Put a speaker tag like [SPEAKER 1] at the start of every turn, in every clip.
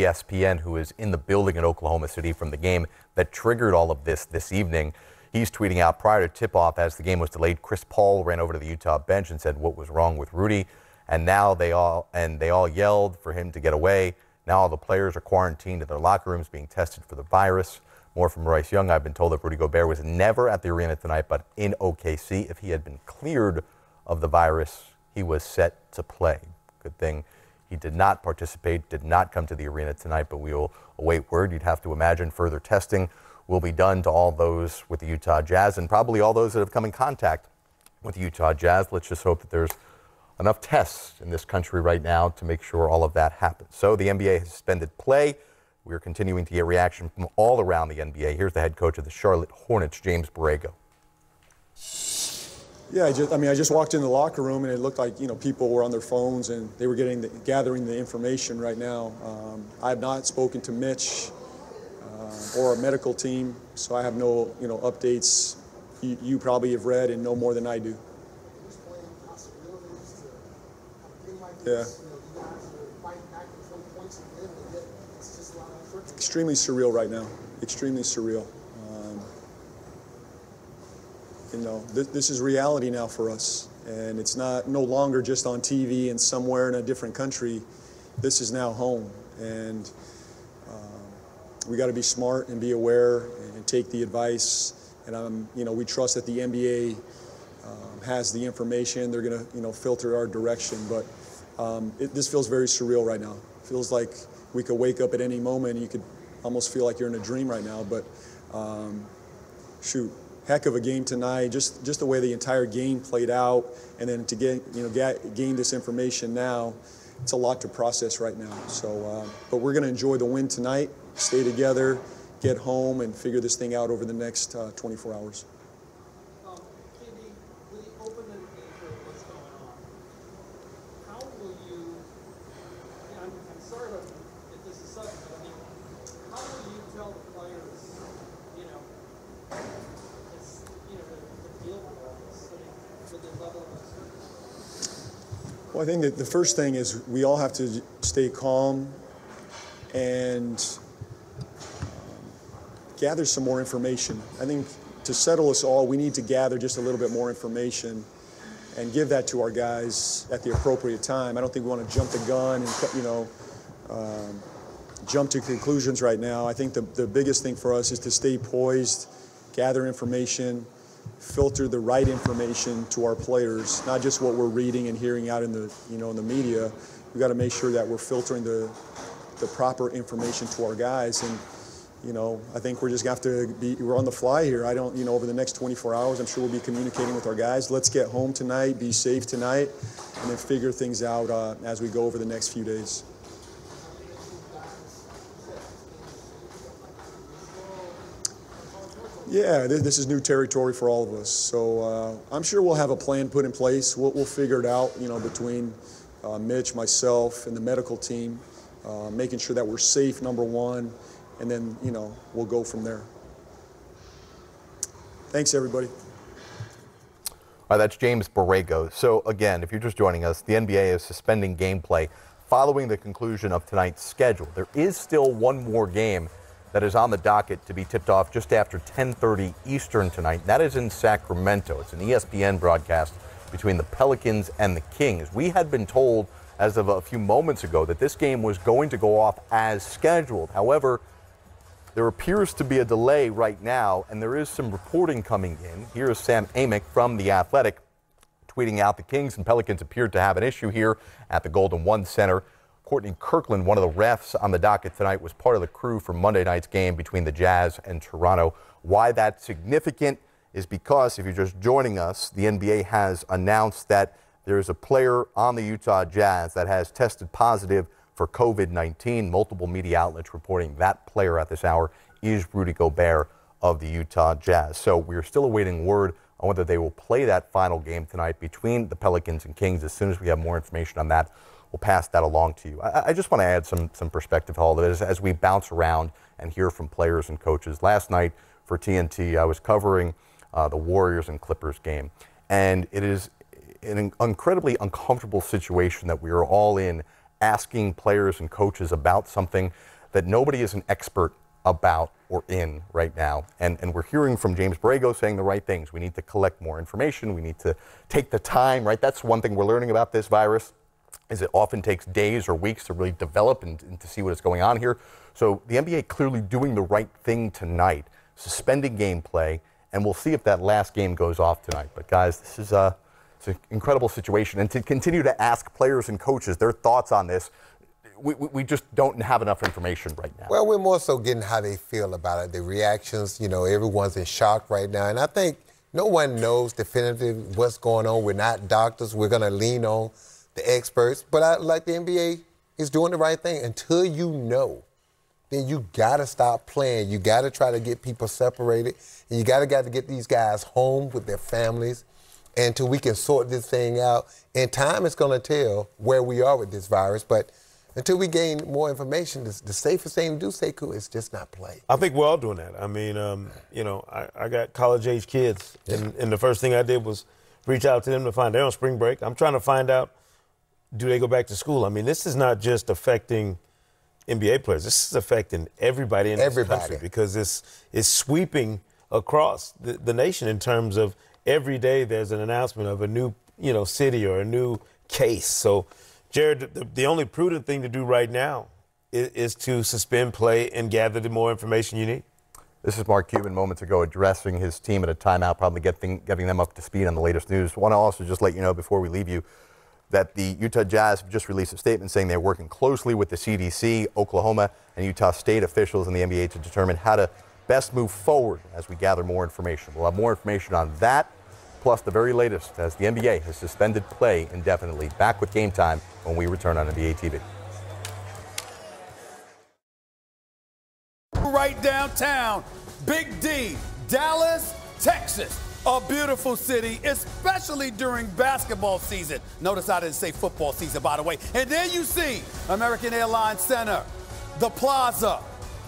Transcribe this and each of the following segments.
[SPEAKER 1] ESPN, who is in the building in Oklahoma City from the game that triggered all of this evening. He's tweeting out prior to tip-off as the game was delayed. Chris Paul ran over to the Utah bench and said what was wrong with Rudy, and now they all yelled for him to get away. Now all the players are quarantined in their locker rooms being tested for the virus. More from Bryce Young. I've been told that Rudy Gobert was never at the arena tonight, but in OKC. If he had been cleared of the virus, he was set to play. Good thing he did not participate, did not come to the arena tonight, but we will await word. You'd have to imagine further testing will be done to all those with the Utah Jazz and probably all those that have come in contact with the Utah Jazz. Let's just hope that there's enough tests in this country right now to make sure all of that happens. So the NBA has suspended play. We are continuing to get reaction from all around the NBA. Here's the head coach of the Charlotte Hornets, James Borrego.
[SPEAKER 2] Yeah, I just walked in the locker room and it looked like, people were on their phones and they were gathering the information right now. I have not spoken to Mitch or our medical team, so I have no, updates. You probably have read and know more than I do. Yeah. Extremely surreal right now. Extremely surreal. This is reality now for us, and it's no longer just on TV and somewhere in a different country. This is now home, and we got to be smart and be aware and take the advice. And we trust that the NBA has the information. They're going to filter our direction, but this feels very surreal right now. It feels like we could wake up at any moment. You could almost feel like you're in a dream right now, but shoot. Heck of a game tonight, just the way the entire game played out, and then to gain this information now, it's a lot to process right now. So, but we're going to enjoy the win tonight, stay together, get home, and figure this thing out over the next 24 hours. Well, I think that the first thing is we all have to stay calm and gather some more information. I think to settle us all, we need to gather just a little bit more information and give that to our guys at the appropriate time. I don't think we want to jump the gun and jump to conclusions right now. I think the biggest thing for us is to stay poised, gather information, filter the right information to our players, not just what we're reading and hearing out in the in the media. We got to make sure that we're filtering the proper information to our guys. And I think we're just going to have to we're on the fly here. I don't over the next 24 hours, I'm sure we'll be communicating with our guys. Let's get home tonight, be safe tonight, and then figure things out as we go over the next few days. Yeah, this is new territory for all of us. So I'm sure we'll have a plan put in place. We'll figure it out, between Mitch, myself, and the medical team, making sure that we're safe, number one, and then, we'll go from there. Thanks, everybody.
[SPEAKER 1] All right, that's James Borrego. So, again, if you're just joining us, the NBA is suspending gameplay following the conclusion of tonight's schedule. There is still one more game that is on the docket to be tipped off just after 10:30 Eastern tonight. That is in Sacramento. It's an ESPN broadcast between the Pelicans and the Kings. We had been told as of a few moments ago that this game was going to go off as scheduled. However, there appears to be a delay right now, and there is some reporting coming in. Here is Sam Amick from The Athletic tweeting out the Kings and Pelicans appeared to have an issue here at the Golden One Center. Courtney Kirkland, one of the refs on the docket tonight, was part of the crew for Monday night's game between the Jazz and Toronto. Why that's significant is because, if you're just joining us, the NBA has announced that there's a player on the Utah Jazz that has tested positive for COVID-19. Multiple media outlets reporting that player at this hour is Rudy Gobert of the Utah Jazz. So we're still awaiting word on whether they will play that final game tonight between the Pelicans and Kings. As soon as we have more information on that, we'll pass that along to you. I just want to add some perspective to all of it as we bounce around and hear from players and coaches. Last night for TNT, I was covering the Warriors and Clippers game, and it is an incredibly uncomfortable situation that we are all in, asking players and coaches about something that nobody is an expert about or in right now. And we're hearing from James Borrego saying the right things. We need to collect more information. We need to take the time, right? That's one thing we're learning about this virus, is it often takes days or weeks to really develop and to see what is going on here. So the NBA clearly doing the right thing tonight, suspending gameplay, and we'll see if that last game goes off tonight. But guys, this is it's an incredible situation. And to continue to ask players and coaches their thoughts on this, we just don't have enough information right now.
[SPEAKER 3] Well, we're more so getting how they feel about it, the reactions. You know, everyone's in shock right now. And I think no one knows definitively what's going on. We're not doctors. We're going to lean on the experts. But I like the NBA is doing the right thing. Until you know, then you got to stop playing. You got to try to get people separated. And you got to get these guys home with their families until we can sort this thing out. And time is going to tell where we are with this virus. But until we gain more information, the safest thing to do, Sekou, is just not play.
[SPEAKER 4] I think we're all doing that. I mean, you know, I got college-age kids, and the first thing I did was reach out to them to find they're on spring break. I'm trying to find out, do they go back to school? I mean, this is not just affecting NBA players. This is affecting everybody in this country because it's sweeping across the nation in terms of every day there's an announcement of a new, you know, city or a new case. So, Jared, the only prudent thing to do right now is to suspend play and gather the more information you need.
[SPEAKER 1] This is Mark Cuban moments ago addressing his team at a timeout, probably getting them up to speed on the latest news. I want to also just let you know before we leave you that the Utah Jazz have just released a statement saying they're working closely with the CDC, Oklahoma, and Utah State officials in the NBA to determine how to best move forward as we gather more information. We'll have more information on that, plus the very latest as the NBA has suspended play indefinitely. Back with Game Time when we return on NBA TV.
[SPEAKER 5] Right downtown, Big D, Dallas, Texas. A beautiful city, especially during basketball season. Notice I didn't say football season, by the way. And there you see American Airlines Center, the Plaza.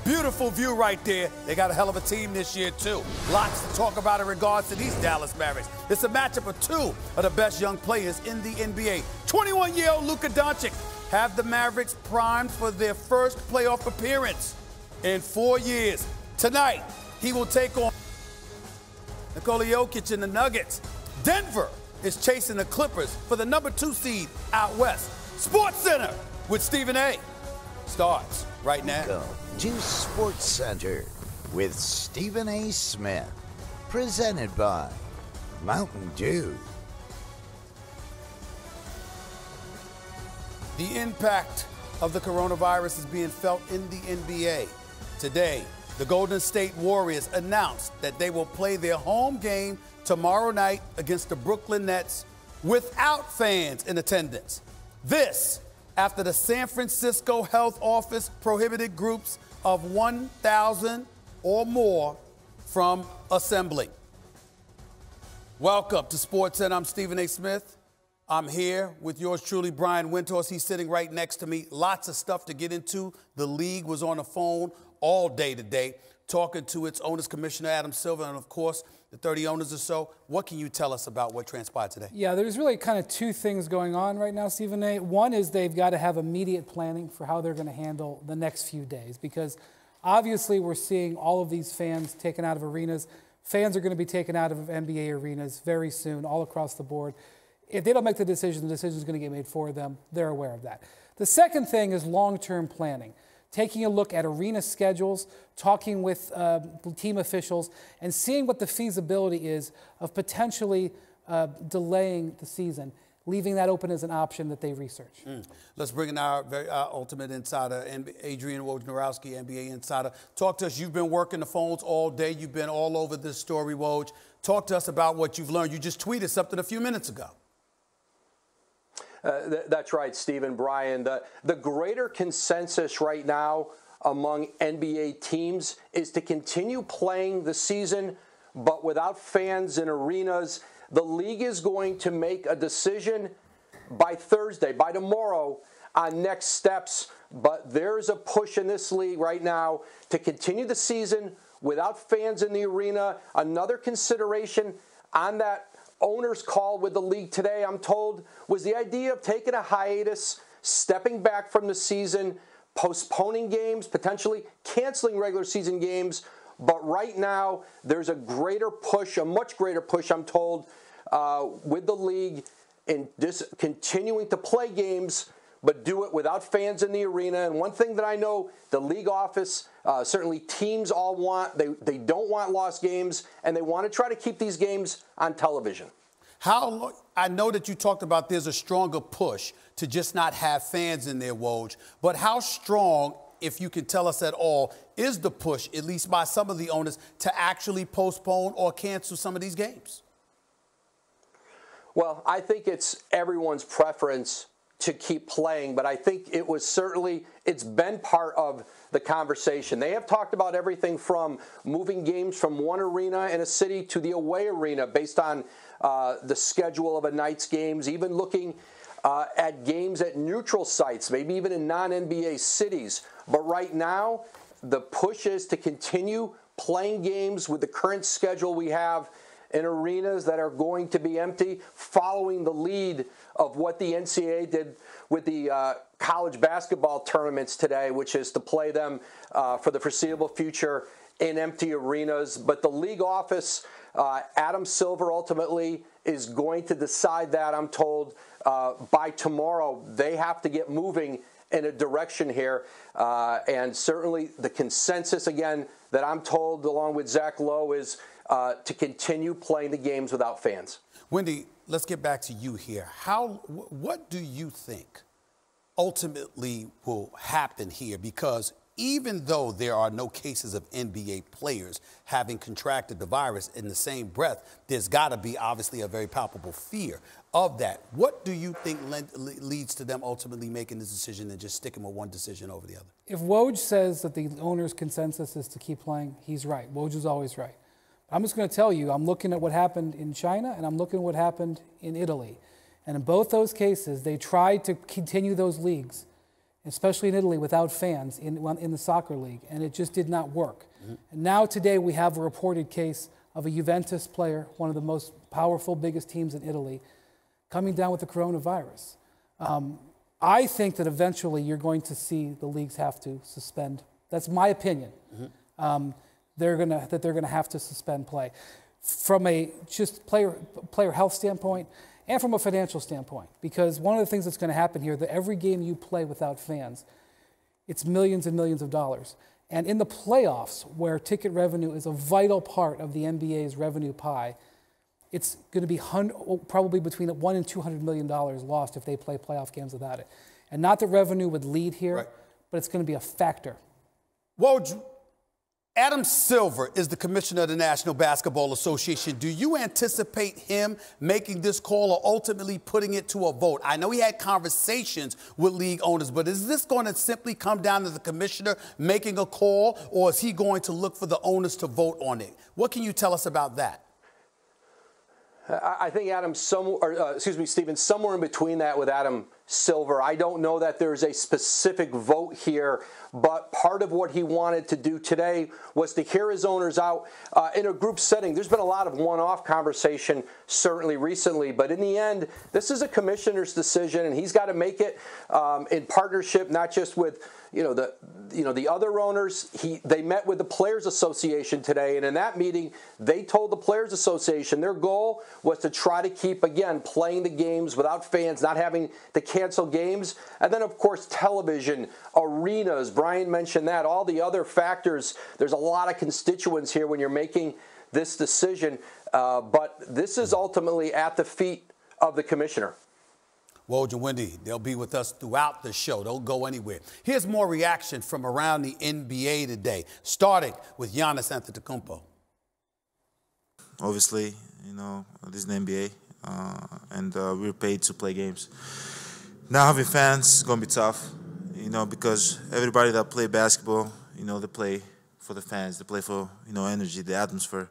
[SPEAKER 5] Beautiful view right there. They got a hell of a team this year, too. Lots to talk about in regards to these Dallas Mavericks. It's a matchup of two of the best young players in the NBA. 21-year-old Luka Doncic have the Mavericks primed for their first playoff appearance in 4 years. Tonight, he will take on Nikola Jokic and the Nuggets. Denver is chasing the Clippers for the #2 seed out west. Sports Center with Stephen A. starts right now.
[SPEAKER 6] Welcome to Sports Center with Stephen A. Smith, presented by Mountain Dew.
[SPEAKER 5] The impact of the coronavirus is being felt in the NBA. Today, the Golden State Warriors announced that they will play their home game tomorrow night against the Brooklyn Nets without fans in attendance. This after the San Francisco Health Office prohibited groups of 1,000 or more from assembling. Welcome to Sports Center. I'm Stephen A. Smith. I'm here with yours truly, Brian Windhorst. He's sitting right next to me. Lots of stuff to get into. The league was on the phone all day today, talking to its owners, Commissioner Adam Silver, and of course, the 30 owners or so. What can you tell us about what transpired today?
[SPEAKER 7] Yeah, there's really kind of two things going on right now, Stephen A. One is they've got to have immediate planning for how they're going to handle the next few days, because obviously we're seeing all of these fans taken out of arenas. Fans are going to be taken out of NBA arenas very soon, all across the board. If they don't make the decision is going to get made for them. They're aware of that. The second thing is long-term planning. Taking a look at arena schedules, talking with team officials, and seeing what the feasibility is of potentially delaying the season, leaving that open as an option that they research.
[SPEAKER 5] Let's bring in our ultimate insider, Adrian Wojnarowski, NBA insider. Talk to us. You've been working the phones all day. You've been all over this story, Woj. Talk to us about what you've learned. You just tweeted something a few minutes ago.
[SPEAKER 8] That's right, Stephen, Brian. The greater consensus right now among NBA teams is to continue playing the season, but without fans in arenas. The league is going to make a decision by Thursday, by tomorrow, on next steps. But there's a push in this league right now to continue the season without fans in the arena. Another consideration on that owner's call with the league today, I'm told, was the idea of taking a hiatus, stepping back from the season, postponing games, potentially canceling regular season games. But right now, there's a greater push, a much greater push, I'm told, with the league in just continuing to play games, but do it without fans in the arena. And one thing that I know the league office, certainly teams all want, they don't want lost games, and they want to try to keep these games on television.
[SPEAKER 5] I know that you talked about there's a stronger push to just not have fans in there, Woj, but how strong, if you can tell us at all, is the push, at least by some of the owners, to actually postpone or cancel some of these games?
[SPEAKER 8] Well, I think it's everyone's preference to keep playing, but I think it's been part of the conversation. They have talked about everything from moving games from one arena in a city to the away arena based on the schedule of a night's games, even looking at games at neutral sites, maybe even in non-NBA cities. But right now, the push is to continue playing games with the current schedule we have in arenas that are going to be empty, following the lead of what the NCAA did with the college basketball tournaments today, which is to play them for the foreseeable future in empty arenas. But the league office, Adam Silver ultimately is going to decide that, I'm told, by tomorrow. They have to get moving in a direction here. And certainly the consensus, again, that I'm told, along with Zach Lowe, is to continue playing the games without fans.
[SPEAKER 5] Wendy, let's get back to you here. What do you think ultimately will happen here? Because even though there are no cases of NBA players having contracted the virus, in the same breath, there's got to be obviously a very palpable fear of that. What do you think leads to them ultimately making this decision and just sticking with one decision over the other?
[SPEAKER 7] If Woj says that the owner's consensus is to keep playing, he's right. Woj is always right. I'm just going to tell you, I'm looking at what happened in China and I'm looking at what happened in Italy. And in both those cases, they tried to continue those leagues, especially in Italy, without fans in the soccer league, and it just did not work. Mm-hmm. And now today we have a reported case of a Juventus player, one of the most powerful, biggest teams in Italy, coming down with the coronavirus. I think that eventually you're going to see the leagues have to suspend. That's my opinion. Mm-hmm. They're gonna have to suspend play from a just player health standpoint and from a financial standpoint, because one of the things that's going to happen here, that every game you play without fans, it's millions and millions of dollars. And in the playoffs, where ticket revenue is a vital part of the NBA's revenue pie, it's going to be probably between $100 and $200 million lost if they play playoff games without it. And not that revenue would lead here, right, but it's going to be a factor.
[SPEAKER 5] Woj, Adam Silver is the commissioner of the National Basketball Association. Do you anticipate him making this call or ultimately putting it to a vote? I know he had conversations with league owners, but is this going to simply come down to the commissioner making a call, or is he going to look for the owners to vote on it? What can you tell us about that?
[SPEAKER 8] I think Stephen, somewhere in between that with Adam Silver. I don't know that there's a specific vote here, but part of what he wanted to do today was to hear his owners out in a group setting. There's been a lot of one-off conversation certainly recently, but in the end, this is a commissioner's decision, and he's got to make it in partnership, not just with the other owners. They met with the Players Association today, and in that meeting, they told the Players Association their goal was to try to keep, again, playing the games without fans, not having to cancel games. And then, of course, television, arenas, Brian mentioned that, all the other factors. There's a lot of constituents here when you're making this decision, but this is ultimately at the feet of the commissioner.
[SPEAKER 5] Woj and Wendy, they'll be with us throughout the show. Don't go anywhere. Here's more reaction from around the NBA today, starting with Giannis Antetokounmpo.
[SPEAKER 9] Obviously, this is the NBA, and we're paid to play games. Now having fans is going to be tough, because everybody that play basketball, they play for the fans. They play for, energy, the atmosphere.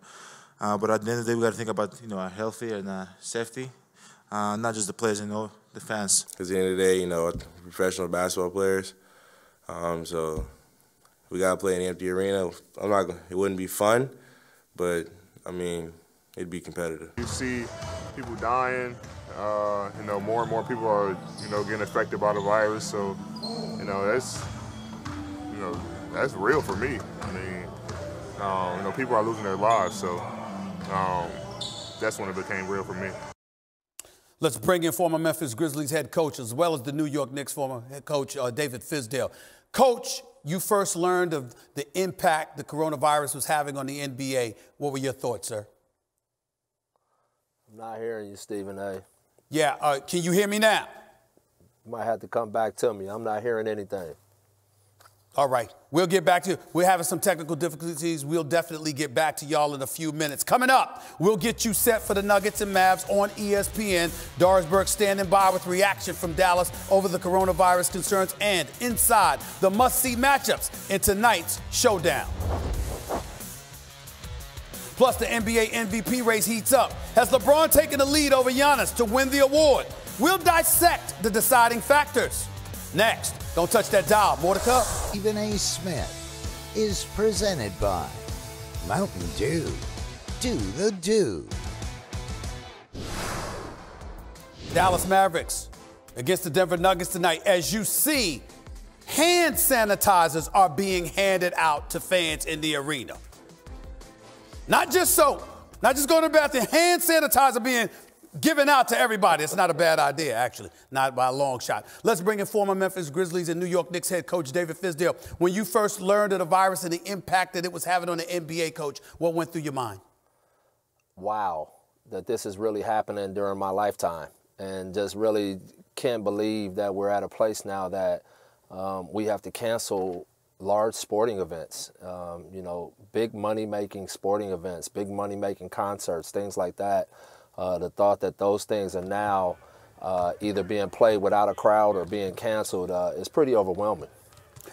[SPEAKER 9] But at the end of the day, we got to think about, our health and safety, not just the players, the fans.
[SPEAKER 10] Because at the end of the day, professional basketball players, so we got to play in an empty arena. It wouldn't be fun, but, it'd be competitive.
[SPEAKER 11] You see people dying, more and more people are, getting affected by the virus, so, that's real for me. I mean, people are losing their lives, so that's when it became real for me.
[SPEAKER 5] Let's bring in former Memphis Grizzlies head coach as well as the New York Knicks former head coach David Fizdale. Coach, you first learned of the impact the coronavirus was having on the NBA. What were your thoughts, sir?
[SPEAKER 12] I'm not hearing you, Stephen A.
[SPEAKER 5] Yeah, can you hear me now?
[SPEAKER 12] You might have to come back to me. I'm not hearing anything.
[SPEAKER 5] All right, we'll get back to you. We're having some technical difficulties. We'll definitely get back to y'all in a few minutes. Coming up, we'll get you set for the Nuggets and Mavs on ESPN. Dorisburg standing by with reaction from Dallas over the coronavirus concerns and inside the must-see matchups in tonight's showdown. Plus, the NBA MVP race heats up. Has LeBron taken the lead over Giannis to win the award? We'll dissect the deciding factors. Next, don't touch that dial. More to come.
[SPEAKER 6] Stephen A. Smith is presented by Mountain Dew. Do the do.
[SPEAKER 5] Dallas Mavericks against the Denver Nuggets tonight. As you see, hand sanitizers are being handed out to fans in the arena. Not just soap, not just going to the bathroom. Hand sanitizer being given out to everybody. It's not a bad idea, actually, not by a long shot. Let's bring in former Memphis Grizzlies and New York Knicks head coach David Fizdale. When you first learned of the virus and the impact that it was having on the NBA, coach, what went through your mind?
[SPEAKER 12] Wow, that this is really happening during my lifetime, and just really can't believe that we're at a place now that we have to cancel large sporting events, big money-making sporting events, big money-making concerts, things like that. The thought that those things are now either being played without a crowd or being canceled is pretty overwhelming.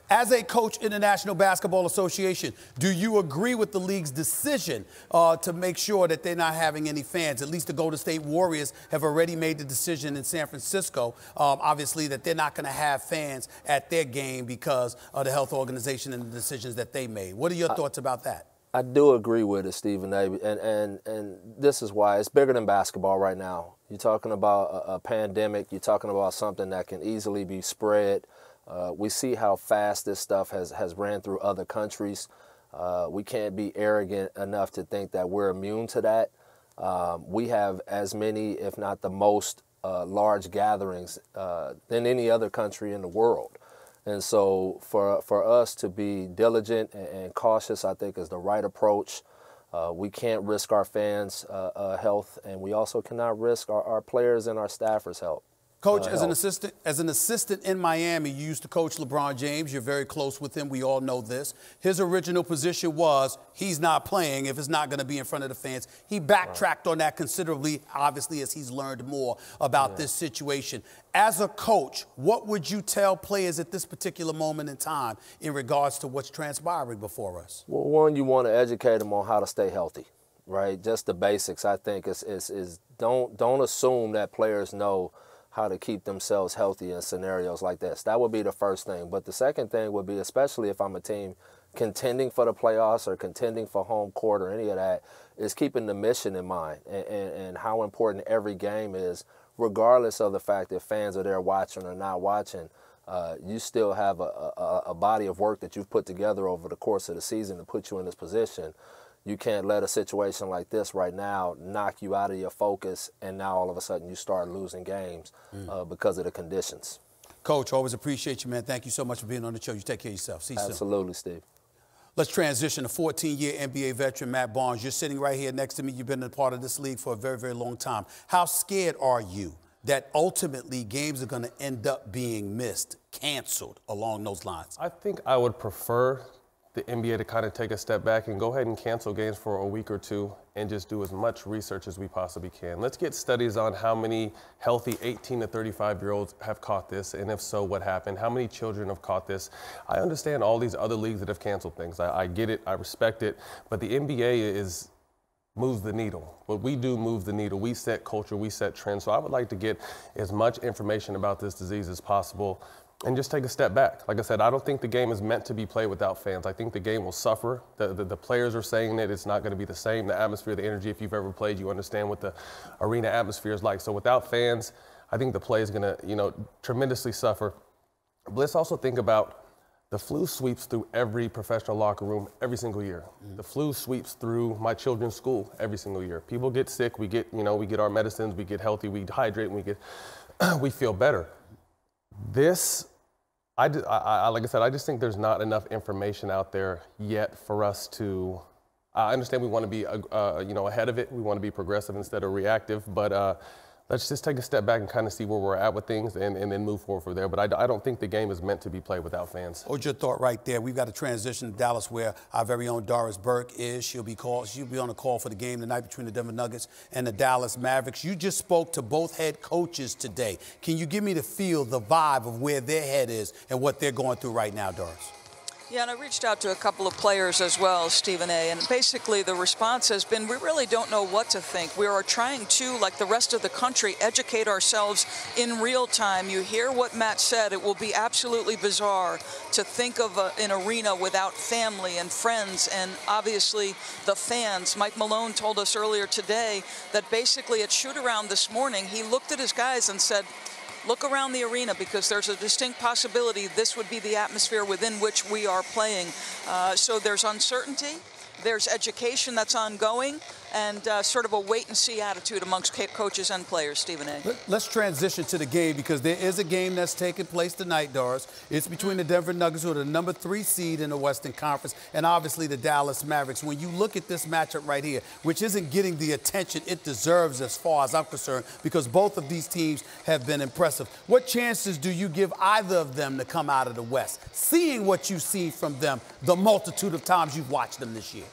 [SPEAKER 5] As a coach in the National Basketball Association, do you agree with the league's decision to make sure that they're not having any fans? At least the Golden State Warriors have already made the decision in San Francisco, obviously, that they're not going to have fans at their game because of the health organization and the decisions that they made. What are your thoughts about that?
[SPEAKER 12] I do agree with it, Stephen A. And this is why it's bigger than basketball right now. You're talking about a pandemic. You're talking about something that can easily be spread. We see how fast this stuff has ran through other countries. We can't be arrogant enough to think that we're immune to that. We have as many, if not the most, large gatherings than any other country in the world. And so for us to be diligent and cautious, I think, is the right approach. We can't risk our fans' health, and we also cannot risk our players and our staffers' health.
[SPEAKER 5] Coach, as an assistant in Miami, you used to coach LeBron James. You're very close with him. We all know this. His original position was he's not playing if it's not going to be in front of the fans. He backtracked on that considerably, obviously, as he's learned more about this situation. As a coach, what would you tell players at this particular moment in time in regards to what's transpiring before us?
[SPEAKER 12] Well, one, you want to educate them on how to stay healthy, right? Just the basics, I think, is don't assume that players know how to keep themselves healthy in scenarios like this. That would be the first thing. But the second thing would be, especially if I'm a team contending for the playoffs or contending for home court or any of that, is keeping the mission in mind and how important every game is, regardless of the fact that fans are there watching or not watching. You still have a body of work that you've put together over the course of the season to put you in this position. You can't let a situation like this right now knock you out of your focus, and now all of a sudden you start losing games because of the conditions.
[SPEAKER 5] Coach, always appreciate you, man. Thank you so much for being on the show. You take care of yourself. See you soon.
[SPEAKER 12] Absolutely, Steve.
[SPEAKER 5] Let's transition to 14-year NBA veteran Matt Barnes. You're sitting right here next to me. You've been a part of this league for a very, very long time. How scared are you that ultimately games are going to end up being missed, canceled along those lines?
[SPEAKER 13] I think I would prefer the NBA to kind of take a step back and go ahead and cancel games for a week or two and just do as much research as we possibly can. Let's get studies on how many healthy 18 to 35-year-olds have caught this, and if so, what happened? How many children have caught this? I understand all these other leagues that have canceled things. I get it, I respect it, but the NBA moves the needle. What we do moves the needle. We set culture, we set trends. So I would like to get as much information about this disease as possible and just take a step back. Like I said, I don't think the game is meant to be played without fans. I think the game will suffer. The players are saying that it's not going to be the same. The atmosphere, the energy, if you've ever played, you understand what the arena atmosphere is like. So without fans, I think the play is going to, tremendously suffer. But let's also think about The flu sweeps through every professional locker room every single year. The flu sweeps through my children's school every single year. People get sick, we get our medicines, we get healthy, we hydrate, and we feel better. This, like I said, I just think there's not enough information out there yet for us to. I understand we want to be, ahead of it. We want to be progressive instead of reactive, but let's just take a step back and kind of see where we're at with things and then move forward from there. But I don't think the game is meant to be played without fans.
[SPEAKER 5] Hold your thought right there. We've got to transition to Dallas, where our very own Doris Burke is. She'll be on a call for the game tonight between the Denver Nuggets and the Dallas Mavericks. You just spoke to both head coaches today. Can you give me the feel, the vibe of where their head is and what they're going through right now, Doris?
[SPEAKER 14] Yeah, and I reached out to a couple of players as well, Stephen A., and basically the response has been, we really don't know what to think. We are trying to, like the rest of the country, educate ourselves in real time. You hear what Matt said. It will be absolutely bizarre to think of an arena without family and friends and obviously the fans. Mike Malone told us earlier today that basically at shoot-around this morning, he looked at his guys and said, look around the arena because there's a distinct possibility this would be the atmosphere within which we are playing. So there's uncertainty, there's education that's ongoing, and sort of a wait-and-see attitude amongst coaches and players, Stephen A.
[SPEAKER 5] Let's transition to the game because there is a game that's taking place tonight, Doris. It's between the Denver Nuggets, who are the number 3 seed in the Western Conference, and obviously the Dallas Mavericks. When you look at this matchup right here, which isn't getting the attention it deserves as far as I'm concerned, because both of these teams have been impressive, what chances do you give either of them to come out of the West, seeing what you've seen from them the multitude of times you've watched them this year?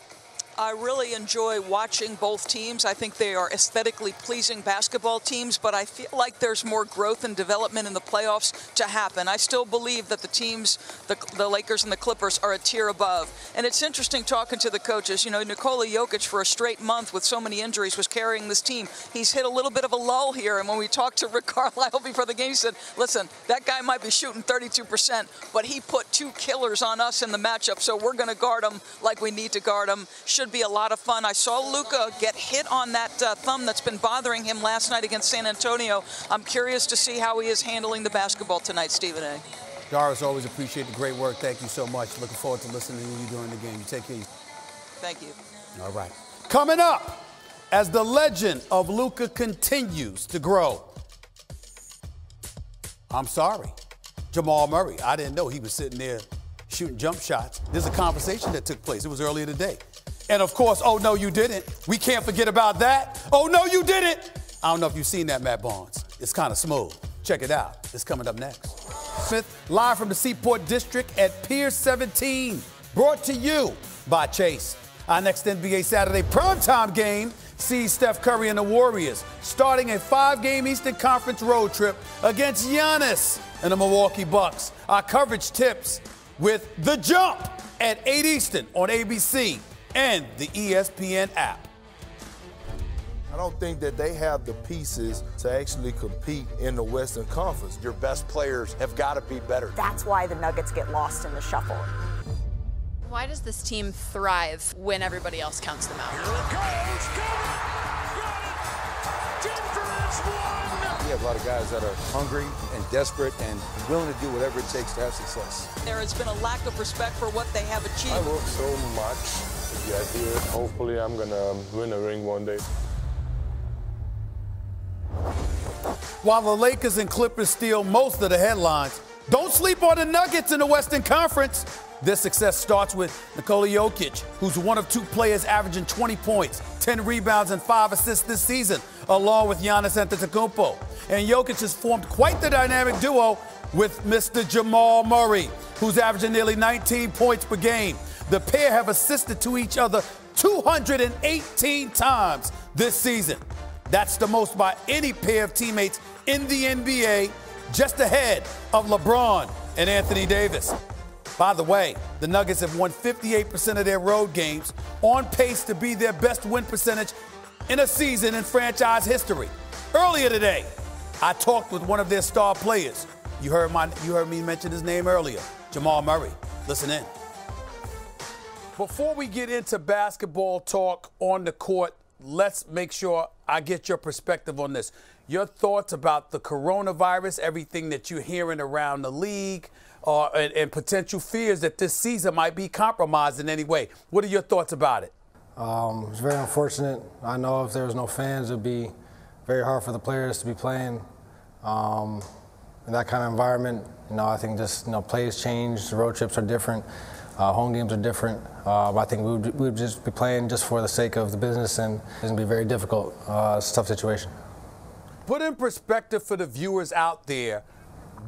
[SPEAKER 14] I really enjoy watching both teams. I think they are aesthetically pleasing basketball teams, but I feel like there's more growth and development in the playoffs to happen. I still believe that the teams, the Lakers and the Clippers, are a tier above. And it's interesting talking to the coaches. You know, Nikola Jokic, for a straight month with so many injuries, was carrying this team. He's hit a little bit of a lull here, and when we talked to Rick Carlisle before the game, he said, listen, that guy might be shooting 32%, but he put 2 killers on us in the matchup, so we're going to guard him like we need to guard him. Should be a lot of fun. I saw Luka get hit on that thumb that's been bothering him last night against San Antonio. I'm curious to see how he is handling the basketball tonight, Stephen A.
[SPEAKER 5] Doris, always appreciate the great work. Thank you so much. Looking forward to listening to you during the game. You take care.
[SPEAKER 14] Thank you.
[SPEAKER 5] All right. Coming up, as the legend of Luka continues to grow. I'm sorry, Jamal Murray. I didn't know he was sitting there shooting jump shots. There's a conversation that took place. It was earlier today. And, of course, oh, no, you didn't. We can't forget about that. Oh, no, you didn't. I don't know if you've seen that, Matt Barnes. It's kind of smooth. Check it out. It's coming up next. Smith, live from the Seaport District at Pier 17, brought to you by Chase. Our next NBA Saturday primetime game sees Steph Curry and the Warriors starting a 5-game Eastern Conference road trip against Giannis and the Milwaukee Bucks. Our coverage tips with The Jump at 8 Eastern on ABC and the ESPN app.
[SPEAKER 15] I don't think that they have the pieces to actually compete in the Western Conference.
[SPEAKER 16] Your best players have got to be better.
[SPEAKER 17] That's why the Nuggets get lost in the shuffle.
[SPEAKER 18] Why does this team thrive when everybody else counts them out?
[SPEAKER 19] Here it goes. Got it. Denver has won.
[SPEAKER 20] We have a lot of guys that are hungry and desperate and willing to do whatever it takes to have success.
[SPEAKER 14] There has been a lack of respect for what they have achieved.
[SPEAKER 21] I work so much to get here. Hopefully I'm going to win a ring one day.
[SPEAKER 5] While the Lakers and Clippers steal most of the headlines, don't sleep on the Nuggets in the Western Conference. Their success starts with Nikola Jokic, who's one of 2 players averaging 20 points, 10 rebounds, and 5 assists this season, along with Giannis Antetokounmpo. And Jokic has formed quite the dynamic duo with Mr. Jamal Murray, who's averaging nearly 19 points per game. The pair have assisted to each other 218 times this season. That's the most by any pair of teammates in the NBA, just ahead of LeBron and Anthony Davis. By the way, the Nuggets have won 58% of their road games, on pace to be their best win percentage in a season in franchise history. Earlier today, I talked with one of their star players. You heard me mention his name earlier, Jamal Murray. Listen in. Before we get into basketball talk on the court, let's make sure I get your perspective on this. your thoughts about the coronavirus, everything that you're hearing around the league, and potential fears that this season might be compromised in any way. What are your thoughts about it?
[SPEAKER 2] It's very unfortunate. I know if there was no fans, it would be very hard for the players to be playing in that kind of environment. I think just plays change. The road trips are different. Home games are different. I think we would just be playing just for the sake of the business, and it's going to be very difficult. It's a tough situation.
[SPEAKER 5] Put in perspective for the viewers out there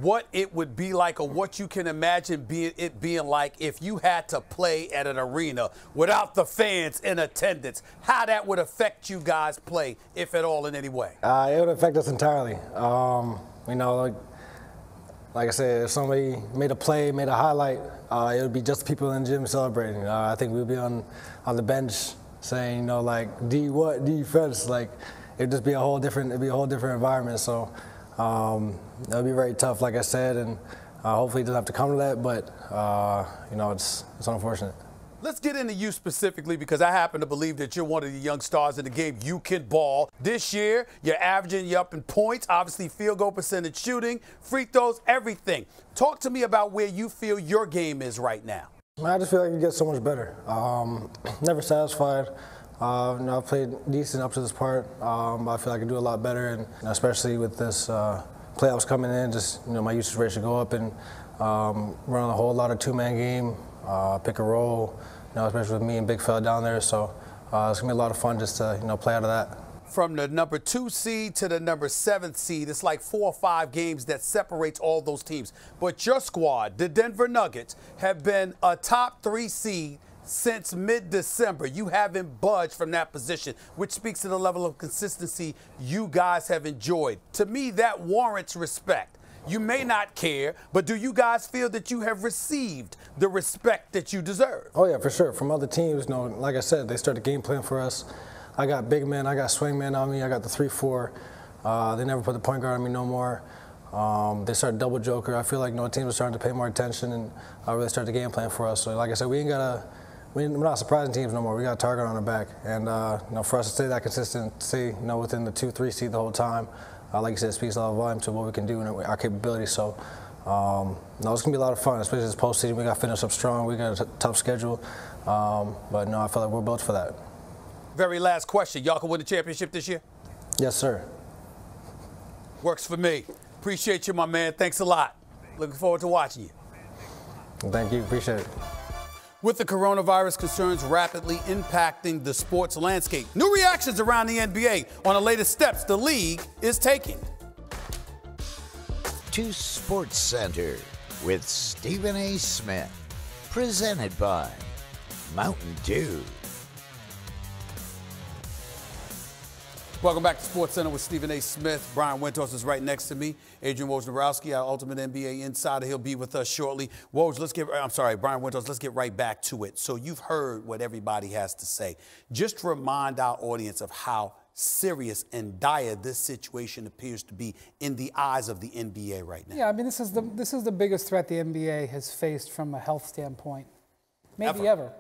[SPEAKER 5] what it would be like, or what you can imagine it being like if you had to play at an arena without the fans in attendance, how that would affect you guys play, if at all, in any way.
[SPEAKER 2] It would affect us entirely. Like I said, if somebody made a play, made a highlight, it would be just people in the gym celebrating. I think we'd be on the bench saying, D what, defense. It'd just be a whole different environment. So that would be very tough, like I said, and hopefully it doesn't have to come to that, but it's unfortunate.
[SPEAKER 5] Let's get into you specifically, because I happen to believe that you're one of the young stars in the game. You can ball. This year, you're up in points, obviously field goal percentage, shooting, free throws, everything. Talk to me about where you feel your game is right now.
[SPEAKER 2] I just feel like it gets so much better. Never satisfied. I've played decent up to this part. I feel like I can do a lot better, and especially with this playoffs coming in, just my usage rate should go up, and run a whole lot of two-man game, pick a roll, especially with me and Big Fella down there. So it's gonna be a lot of fun just to play out of that.
[SPEAKER 5] From the number 2 seed to the number 7 seed, it's like 4 or 5 games that separates all those teams. But your squad, the Denver Nuggets, have been a top 3 seed since mid-December. You haven't budged from that position, which speaks to the level of consistency you guys have enjoyed. To me, that warrants respect. You may not care, but do you guys feel that you have received the respect that you deserve?
[SPEAKER 2] Oh, yeah, for sure. From other teams, like I said, they started game plan for us. I got big men, I got swing men on me, I got the 3-4. They never put the point guard on me no more. They started double joker. I feel like teams are starting to pay more attention and really start the game plan for us. So like I said, we're not surprising teams no more. We got a target on our back. And for us to stay that consistent, stay within the 2-3 seed the whole time, like you said, it speaks a lot of volume to what we can do and our capabilities. So it's going to be a lot of fun, especially this postseason. We got to finish up strong. We got a tough schedule. But I feel like we're built for that.
[SPEAKER 5] Very last question. Y'all can win the championship this year?
[SPEAKER 2] Yes, sir.
[SPEAKER 5] Works for me. Appreciate you, my man. Thanks a lot. Looking forward to watching you.
[SPEAKER 2] Thank you. Appreciate it.
[SPEAKER 5] With the coronavirus concerns rapidly impacting the sports landscape, new reactions around the NBA on the latest steps the league is taking.
[SPEAKER 6] To Sports Center with Stephen A. Smith, presented by Mountain Dew.
[SPEAKER 5] Welcome back to Sports Center with Stephen A. Smith. Brian Winters is right next to me. Adrian Wojnarowski, our ultimate NBA insider. He'll be with us shortly. Brian Winters, let's get right back to it. So you've heard what everybody has to say. Just remind our audience of how serious and dire this situation appears to be in the eyes of the NBA right now.
[SPEAKER 7] Yeah, I mean, this is the biggest threat the NBA has faced from a health standpoint, maybe ever.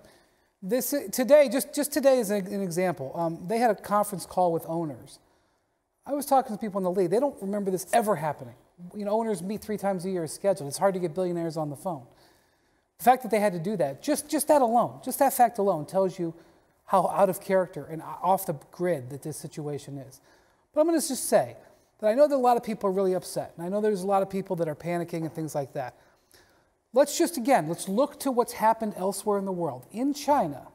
[SPEAKER 7] Today, just today is an example. They had a conference call with owners. I was talking to people in the league. They don't remember this ever happening. Owners meet 3 times a year as scheduled. It's hard to get billionaires on the phone. The fact that they had to do that, just that alone, just that fact alone tells you how out of character and off the grid that this situation is. But I'm going to just say that I know that a lot of people are really upset, and I know there's a lot of people that are panicking and things like that. Let's look to what's happened elsewhere in the world. In China,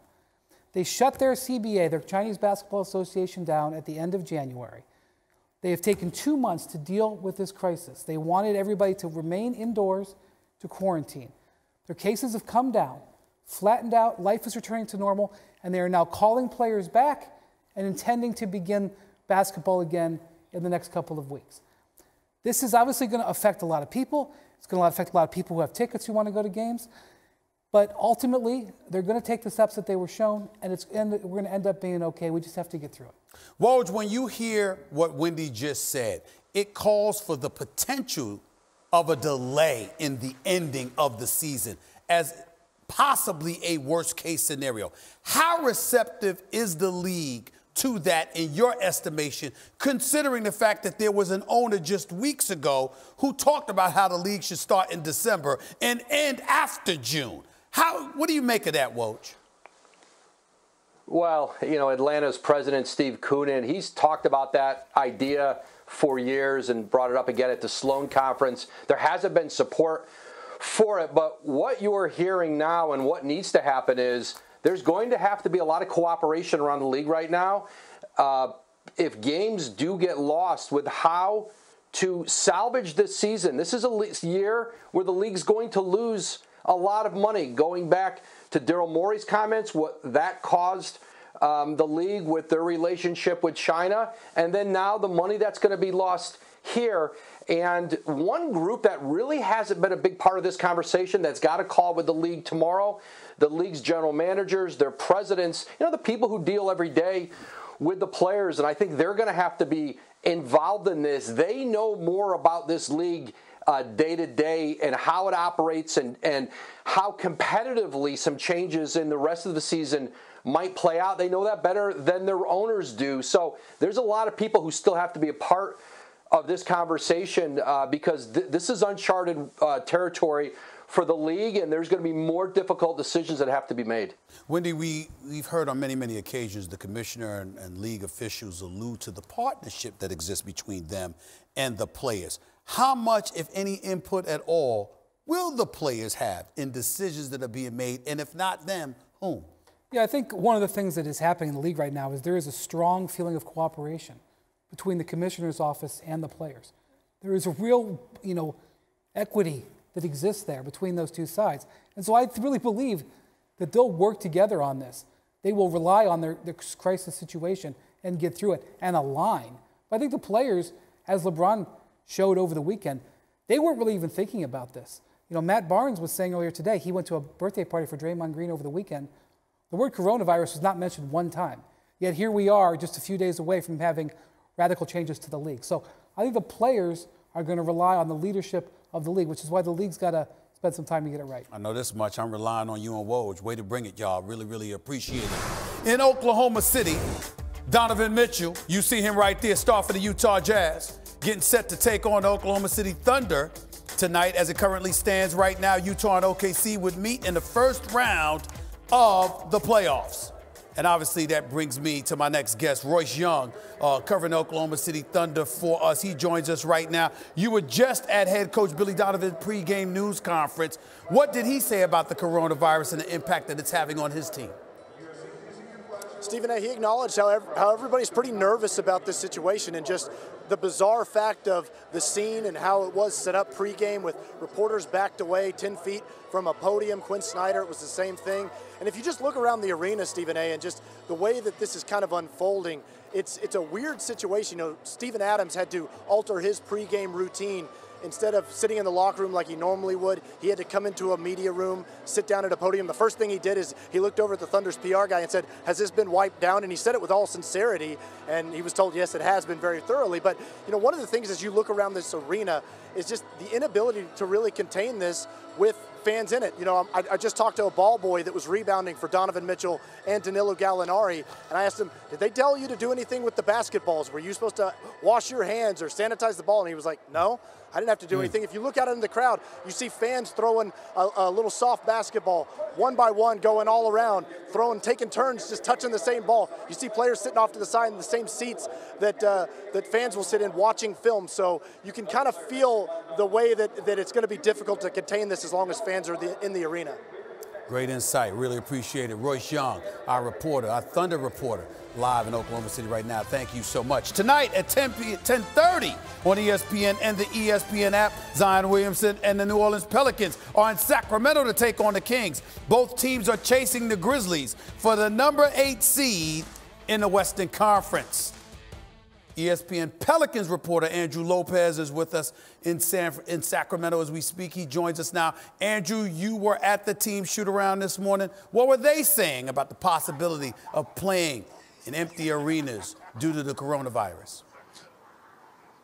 [SPEAKER 7] they shut their CBA, their Chinese Basketball Association, down at the end of January. They have taken 2 months to deal with this crisis. They wanted everybody to remain indoors, to quarantine. Their cases have come down, flattened out, life is returning to normal, and they are now calling players back and intending to begin basketball again in the next couple of weeks. This is obviously going to affect a lot of people. It's going to affect a lot of people who have tickets who want to go to games. But ultimately, they're going to take the steps that they were shown, and we're going to end up being okay. We just have to get through it.
[SPEAKER 5] Woj, when you hear what Wendy just said, it calls for the potential of a delay in the ending of the season as possibly a worst-case scenario. How receptive is the league to that in your estimation, considering the fact that there was an owner just weeks ago who talked about how the league should start in December and end after June? What do you make of that, Woj?
[SPEAKER 8] Well, Atlanta's president, Steve Koonin, he's talked about that idea for years and brought it up again at the Sloan Conference. There hasn't been support for it, but what you're hearing now and what needs to happen is there's going to have to be a lot of cooperation around the league right now. If games do get lost with how to salvage this season, this is a year where the league's going to lose a lot of money. Going back to Daryl Morey's comments, what that caused the league with their relationship with China, and then now the money that's going to be lost here. And one group that really hasn't been a big part of this conversation that's got a call with the league tomorrow, the league's general managers, their presidents, the people who deal every day with the players, and I think they're going to have to be involved in this. They know more about this league day to day and how it operates and how competitively some changes in the rest of the season might play out. They know that better than their owners do. So there's a lot of people who still have to be a part of this conversation because this is uncharted territory for the league, and there's going to be more difficult decisions that have to be made.
[SPEAKER 5] Wendy, we've heard on many, many occasions the commissioner and league officials allude to the partnership that exists between them and the players. How much, if any, input at all will the players have in decisions that are being made? And if not them, whom?
[SPEAKER 7] Yeah, I think one of the things that is happening in the league right now is there is a strong feeling of cooperation between the commissioner's office and the players. There is a real, equity that exists there between those two sides. And so I really believe that they'll work together on this. They will rely on their crisis situation and get through it and align. But I think the players, as LeBron showed over the weekend, they weren't really even thinking about this. Matt Barnes was saying earlier today, he went to a birthday party for Draymond Green over the weekend. The word coronavirus was not mentioned one time. Yet here we are just a few days away from having radical changes to the league. So I think the players are going to rely on the leadership of the league, which is why the league's got to spend some time to get it right.
[SPEAKER 5] I know this much. I'm relying on you and Woj. Way to bring it, y'all. Really, really appreciate it. In Oklahoma City, Donovan Mitchell, you see him right there, star for the Utah Jazz, getting set to take on the Oklahoma City Thunder tonight. As it currently stands right now, Utah and OKC would meet in the first round of the playoffs. And obviously that brings me to my next guest, Royce Young, covering the Oklahoma City Thunder for us. He joins us right now. You were just at head coach Billy Donovan's pregame news conference. What did he say about the coronavirus and the impact that it's having on his team?
[SPEAKER 3] Stephen A., he acknowledged how everybody's pretty nervous about this situation and just the bizarre fact of the scene and how it was set up pregame with reporters backed away 10 feet from a podium. Quinn Snyder, it was the same thing. And if you just look around the arena, Stephen A., and just the way that this is kind of unfolding, it's a weird situation. Steven Adams had to alter his pregame routine. Instead of sitting in the locker room like he normally would, he had to come into a media room, sit down at a podium. The first thing he did is he looked over at the Thunder's PR guy and said, "Has this been wiped down?" And he said it with all sincerity, and he was told, yes, it has been very thoroughly. But, one of the things as you look around this arena is just the inability to really contain this with fans in it. I just talked to a ball boy that was rebounding for Donovan Mitchell and Danilo Gallinari, and I asked him, did they tell you to do anything with the basketballs? Were you supposed to wash your hands or sanitize the ball? And he was like, no, I didn't have to do anything. If you look out in the crowd, you see fans throwing a little soft basketball, one by one, going all around, taking turns, just touching the same ball. You see players sitting off to the side in the same seats that fans will sit in watching film. So you can kind of feel the way that it's going to be difficult to contain this as long as fans are in the arena.
[SPEAKER 5] Great insight. Really appreciate it. Royce Young, our reporter, our Thunder reporter, live in Oklahoma City right now. Thank you so much. Tonight at 10:30 on ESPN and the ESPN app, Zion Williamson and the New Orleans Pelicans are in Sacramento to take on the Kings. Both teams are chasing the Grizzlies for the number 8 seed in the Western Conference. ESPN Pelicans reporter Andrew Lopez is with us in Sacramento as we speak. He joins us now. Andrew, you were at the team shoot-around this morning. What were they saying about the possibility of playing in empty arenas due to the coronavirus?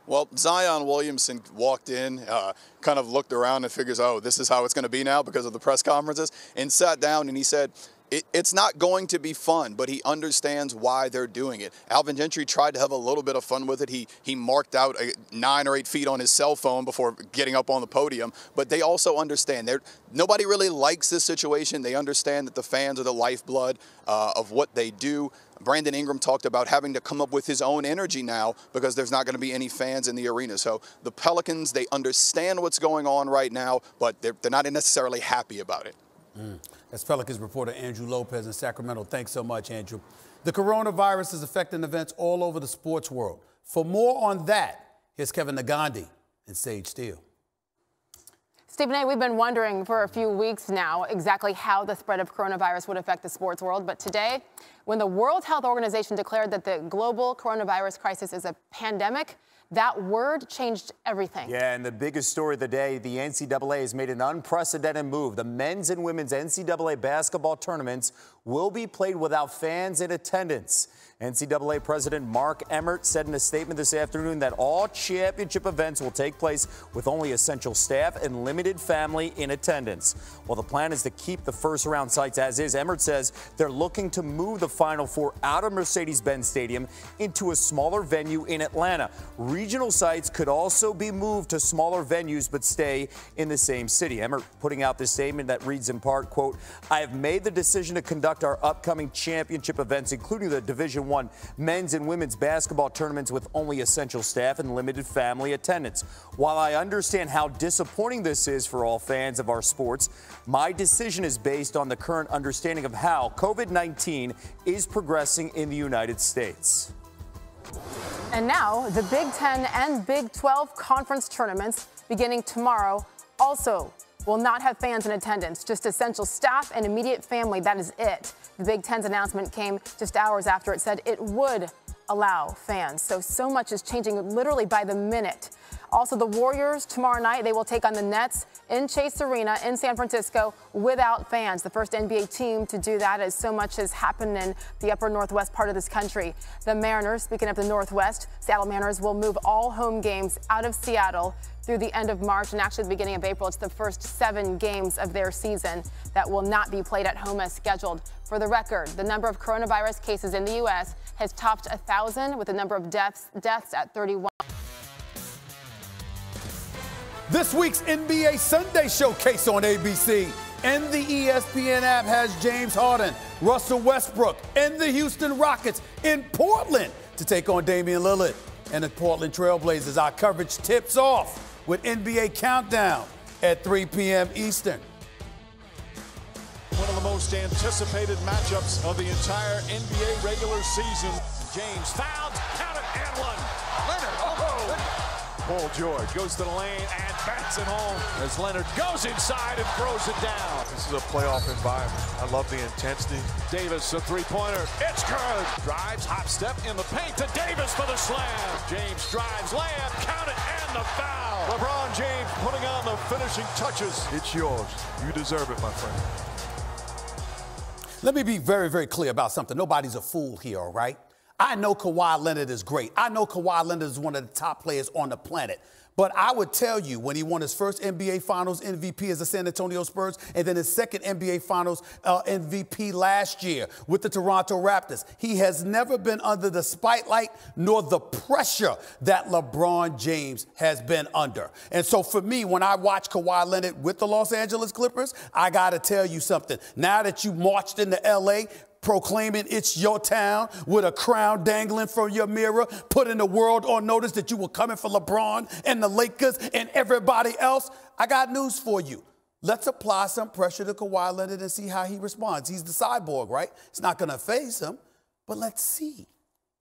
[SPEAKER 22] Well, Zion Williamson walked in, kind of looked around and figures, oh, this is how it's going to be now because of the press conferences, and sat down and he said, it's not going to be fun, but he understands why they're doing it. Alvin Gentry tried to have a little bit of fun with it. He marked out 9 or 8 feet on his cell phone before getting up on the podium, but they also understand. Nobody really likes this situation. They understand that the fans are the lifeblood of what they do. Brandon Ingram talked about having to come up with his own energy now because there's not going to be any fans in the arena. So the Pelicans, they understand what's going on right now, but they're not necessarily happy about it.
[SPEAKER 5] That's Pelicans reporter Andrew Lopez in Sacramento. Thanks so much, Andrew. The coronavirus is affecting events all over the sports world. For more on that, here's Kevin Nagandi and Sage Steele.
[SPEAKER 1] Stephen A., we've been wondering for a few weeks now exactly how the spread of coronavirus would affect the sports world. But today, when the World Health Organization declared that the global coronavirus crisis is a pandemic, that word changed everything.
[SPEAKER 4] Yeah, and the biggest story of the day, the NCAA has made an unprecedented move. The men's and women's NCAA basketball tournaments will be played without fans in attendance. NCAA President Mark Emmert said in a statement this afternoon that all championship events will take place with only essential staff and limited family in attendance. While the plan is to keep the first round sites as is, Emmert says they're looking to move the Final Four out of Mercedes-Benz Stadium into a smaller venue in Atlanta. Regional sites could also be moved to smaller venues but stay in the same city. Emmert putting out this statement that reads in part, quote, "I have made the decision to conduct our upcoming championship events, including the Division I men's and women's basketball tournaments with only essential staff and limited family attendance. While I understand how disappointing this is for all fans of our sports, my decision is based on the current understanding of how COVID-19 is progressing in the United States."
[SPEAKER 1] And now, the Big Ten and Big 12 conference tournaments beginning tomorrow also will not have fans in attendance, just essential staff and immediate family. That is it. The Big Ten's announcement came just hours after it said it would allow fans. So much is changing literally by the minute. Also, the Warriors tomorrow night, they will take on the Nets in Chase Arena in San Francisco without fans. The first NBA team to do that, as so much has happened in the upper northwest part of this country. The Mariners, speaking of the Northwest, Seattle Mariners will move all home games out of Seattle through the end of March, and actually the beginning of April. It's the first 7 games of their season that will not be played at home as scheduled. For the record, the number of coronavirus cases in the U.S. has topped 1,000, with the number of deaths at 31.
[SPEAKER 5] This week's NBA Sunday Showcase on ABC and the ESPN app has James Harden, Russell Westbrook, and the Houston Rockets in Portland to take on Damian Lillard and the Portland Trailblazers. Our coverage tips off with NBA Countdown at 3 p.m. Eastern.
[SPEAKER 19] One of the most anticipated matchups of the entire NBA regular season. James fouls, count it, and one. Leonard, Paul George goes to the lane and bats it home as Leonard goes inside and throws it down.
[SPEAKER 23] This is a playoff environment. I love the intensity.
[SPEAKER 19] Davis, a three-pointer. It's good. Drives, hop step in the paint to Davis for the slam. James drives, layup, count it, and the foul. LeBron James putting on the finishing touches.
[SPEAKER 23] It's yours. You deserve it, my friend.
[SPEAKER 5] Let me be very, very clear about something. Nobody's a fool here, all right? I know Kawhi Leonard is great. I know Kawhi Leonard is one of the top players on the planet. But I would tell you, when he won his first NBA Finals MVP as the San Antonio Spurs, and then his second NBA Finals MVP last year with the Toronto Raptors, he has never been under the spotlight nor the pressure that LeBron James has been under. And so for me, when I watch Kawhi Leonard with the Los Angeles Clippers, I got to tell you something. Now that you marched into L.A., proclaiming it's your town with a crown dangling from your mirror, putting the world on notice that you were coming for LeBron and the Lakers and everybody else, I got news for you. Let's apply some pressure to Kawhi Leonard and see how he responds. He's the cyborg, right? It's not going to faze him, but let's see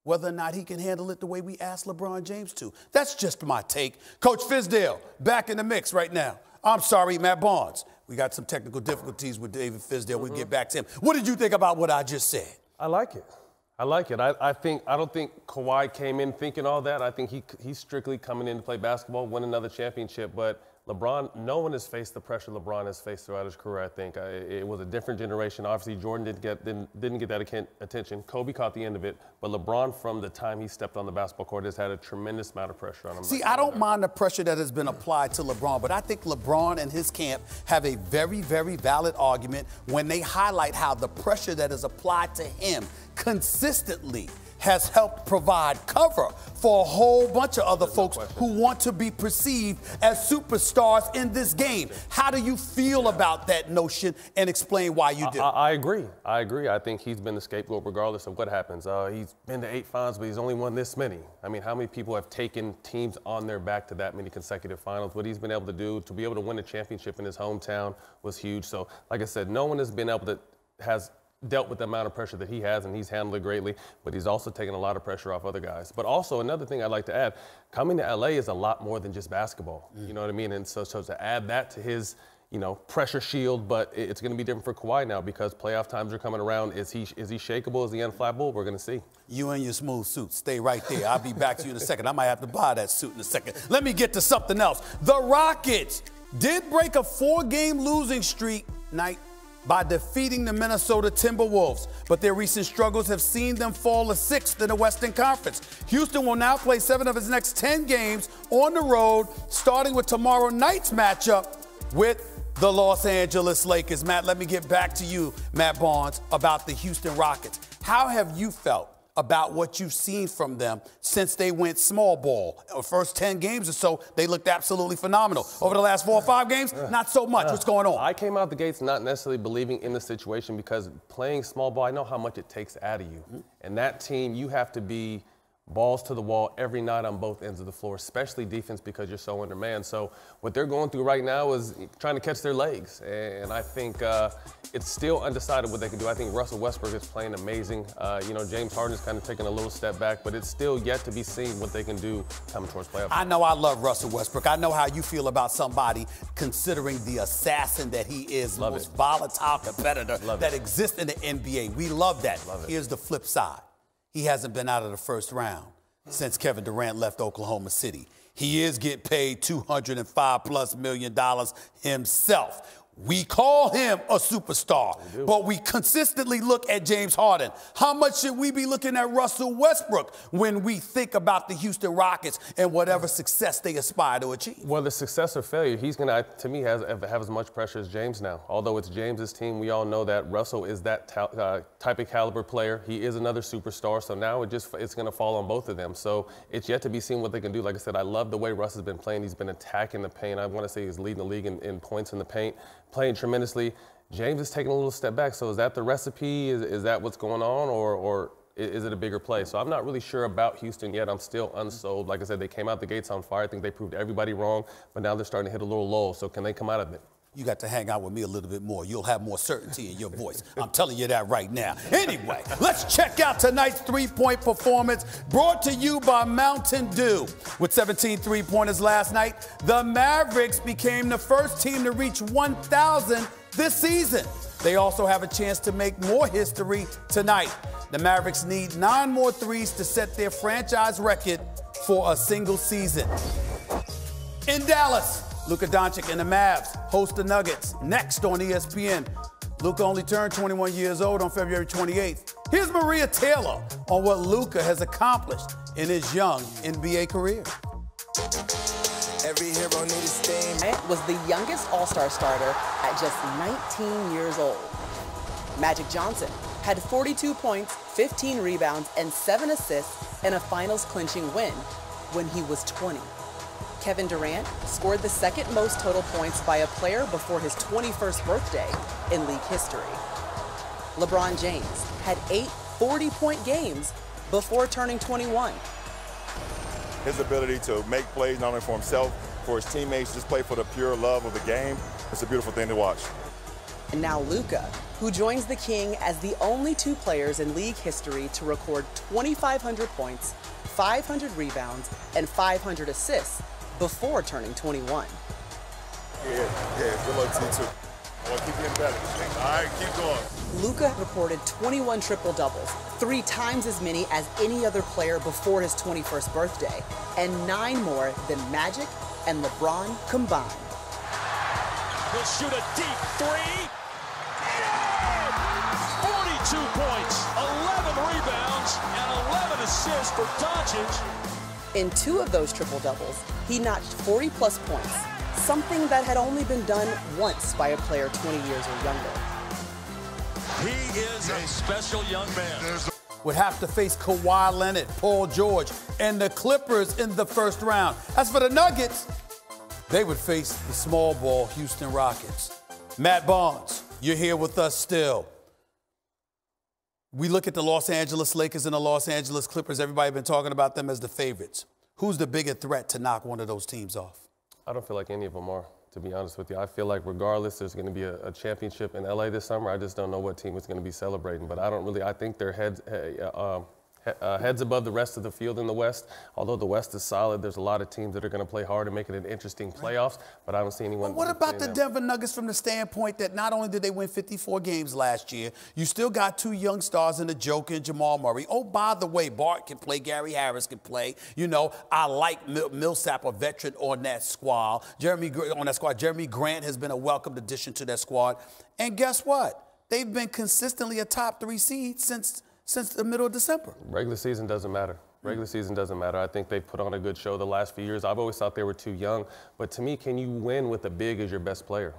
[SPEAKER 5] whether or not he can handle it the way we asked LeBron James to. That's just my take. Coach Fizdale, back in the mix right now. I'm sorry, Matt Barnes. We got some technical difficulties with David Fizdale. We'll get back to him. What did you think about what I just said?
[SPEAKER 13] I like it. I like it. I don't think Kawhi came in thinking all that. I think he's strictly coming in to play basketball, win another championship. But LeBron, no one has faced the pressure LeBron has faced throughout his career, I think. It was a different generation. Obviously, Jordan didn't get that attention. Kobe caught the end of it. But LeBron, from the time he stepped on the basketball court, has had a tremendous amount of pressure on him.
[SPEAKER 5] See, I don't mind the pressure that has been applied to LeBron, but I think LeBron and his camp have a very, very valid argument when they highlight how the pressure that is applied to him consistently has helped provide cover for a whole bunch of other folks who want to be perceived as superstars in this game. How do you feel about that notion, and explain why you do?
[SPEAKER 13] I agree. I think he's been the scapegoat regardless of what happens. He's been to 8 finals, but he's only won this many. I mean, how many people have taken teams on their back to that many consecutive finals? What he's been able to do, to be able to win a championship in his hometown was huge. So, like I said, no one has been able to, has dealt with the amount of pressure that he has, and he's handled it greatly, but he's also taken a lot of pressure off other guys. But also, another thing I'd like to add, coming to LA is a lot more than just basketball. You know what I mean? And so to add that to his, pressure shield, but it's going to be different for Kawhi now because playoff times are coming around. Is he shakeable? Is he unflappable? We're going to see.
[SPEAKER 5] You and your smooth suit, stay right there. I'll be back to you in a second. I might have to buy that suit in a second. Let me get to something else. The Rockets did break a 4-game losing streak by defeating the Minnesota Timberwolves, but their recent struggles have seen them fall to 6th in the Western Conference. Houston will now play 7 of its next 10 games on the road, starting with tomorrow night's matchup with the Los Angeles Lakers. Matt, let me get back to you, Matt Barnes, about the Houston Rockets. How have you felt about what you've seen from them since they went small ball? First 10 games or so, they looked absolutely phenomenal. Over the last 4 or 5 games, not so much. What's going on?
[SPEAKER 13] I came out the gates not necessarily believing in the situation because playing small ball, I know how much it takes out of you. And that team, you have to be balls to the wall every night on both ends of the floor, especially defense because you're so undermanned. So what they're going through right now is trying to catch their legs. And I think it's still undecided what they can do. I think Russell Westbrook is playing amazing. James Harden is kind of taking a little step back, but it's still yet to be seen what they can do coming towards playoffs.
[SPEAKER 5] I know I love Russell Westbrook. I know how you feel about somebody considering the assassin that he is, the most volatile competitor that exists in the NBA. We love that. Here's the flip side. He hasn't been out of the first round since Kevin Durant left Oklahoma City. He is getting paid $205+ million himself. We call him a superstar, but we consistently look at James Harden. How much should we be looking at Russell Westbrook when we think about the Houston Rockets and whatever success they aspire to achieve?
[SPEAKER 13] Well, the success or failure, he's going to, to me, have as much pressure as James now. Although it's James's team, we all know that Russell is that type of caliber player. He is another superstar, so now it's going to fall on both of them. So it's yet to be seen what they can do. Like I said, I love the way Russ has been playing. He's been attacking the paint. I want to say he's leading the league in points in the paint, playing tremendously. James is taking a little step back. So is that the recipe? Is that what's going on, or is it a bigger play? So I'm not really sure about Houston yet. I'm still unsold. Like I said, they came out the gates on fire. I think they proved everybody wrong, but now they're starting to hit a little lull. So can they come out of it?
[SPEAKER 5] You got to hang out with me a little bit more. You'll have more certainty in your voice. I'm telling you that right now. Anyway, let's check out tonight's three-point performance brought to you by Mountain Dew. With 17 three-pointers last night, the Mavericks became the first team to reach 1,000 this season. They also have a chance to make more history tonight. The Mavericks need 9 more threes to set their franchise record for a single season. In Dallas, Luka Doncic and the Mavs host the Nuggets next on ESPN. Luka only turned 21 years old on February 28th. Here's Maria Taylor on what Luka has accomplished in his young NBA career.
[SPEAKER 9] Every hero needs a team. Was the youngest All-Star starter at just 19 years old. Magic Johnson had 42 points, 15 rebounds, and 7 assists in a finals-clinching win when he was 20. Kevin Durant scored the second most total points by a player before his 21st birthday in league history. LeBron James had 8 40-point games before turning 21.
[SPEAKER 10] His ability to make plays not only for himself, for his teammates, just play for the pure love of the game. It's a beautiful thing to watch.
[SPEAKER 9] And now Luka, who joins the King as the only 2 players in league history to record 2,500 points, 500 rebounds, and 500 assists before turning 21.
[SPEAKER 10] Yeah, good luck to you too. I want to keep getting better. All right, keep going.
[SPEAKER 9] Luka recorded 21 triple-doubles, 3 times as many as any other player before his 21st birthday, and 9 more than Magic and LeBron combined.
[SPEAKER 19] He'll shoot a deep three. 42 points, 11 rebounds, and 11 assists for Doncic.
[SPEAKER 9] In 2 of those triple-doubles, he notched 40-plus points, something that had only been done once by a player 20 years or younger.
[SPEAKER 19] He is a special young man.
[SPEAKER 5] Would have to face Kawhi Leonard, Paul George, and the Clippers in the first round. As for the Nuggets, they would face the small ball Houston Rockets. Matt Barnes, you're here with us still. We look at the Los Angeles Lakers and the Los Angeles Clippers. Everybody's been talking about them as the favorites. Who's the bigger threat to knock one of those teams off?
[SPEAKER 13] I don't feel like any of them are, to be honest with you. I feel like regardless, there's going to be a championship in LA this summer. I just don't know what team is going to be celebrating. But I think they're heads above the rest of the field in the West. Although the West is solid, there's a lot of teams that are going to play hard and make it an interesting playoffs, but I don't see anyone.
[SPEAKER 5] But what about the Denver Nuggets from the standpoint that not only did they win 54 games last year, you still got 2 young stars in the Joker and Jamal Murray. Oh, by the way, Bart can play, Gary Harris can play. You know, I like Millsap, a veteran on that squad. Jeremy Grant has been a welcomed addition to that squad. And guess what? They've been consistently a top 3 seed since the middle of December.
[SPEAKER 13] Regular season doesn't matter. Regular season doesn't matter. I think they've put on a good show the last few years. I've always thought they were too young. But to me, can you win with a big as your best player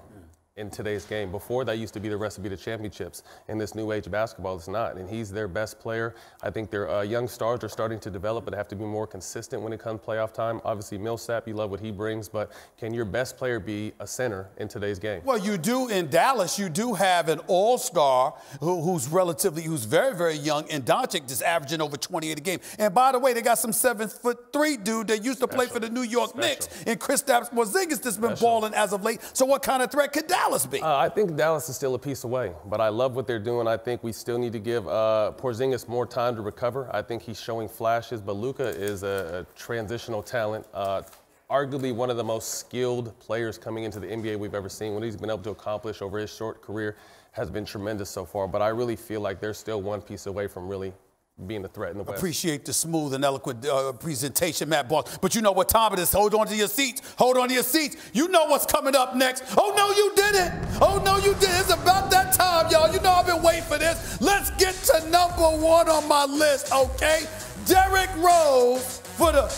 [SPEAKER 13] in today's game? Before, that used to be the recipe to championships. In this new age of basketball, it's not. And he's their best player. I think their young stars are starting to develop, but have to be more consistent when it comes playoff time. Obviously, Millsap, you love what he brings, but can your best player be a center in today's game?
[SPEAKER 5] Well, you do in Dallas. You do have an all-star who's very, very young, and Doncic just averaging over 28 a game. And by the way, they got some 7'3" dude that used to play for the New York Knicks, and Kristaps Porzingis that's been balling as of late. So what kind of threat could Dallas be?
[SPEAKER 13] I think Dallas is still a piece away, but I love what they're doing. I think we still need to give Porzingis more time to recover. I think he's showing flashes, but Luka is a transitional talent. Arguably one of the most skilled players coming into the NBA we've ever seen. What he's been able to accomplish over his short career has been tremendous so far, but I really feel like they're still one piece away from really being a threat in the West.
[SPEAKER 5] Appreciate the smooth and eloquent presentation, Matt Barnes. But you know what time it is. Hold on to your seats. Hold on to your seats. You know what's coming up next. Oh, no, you didn't. Oh, no, you didn't. It's about that time, y'all. You know I've been waiting for this. Let's get to #1 on my list, okay? Derrick Rose for the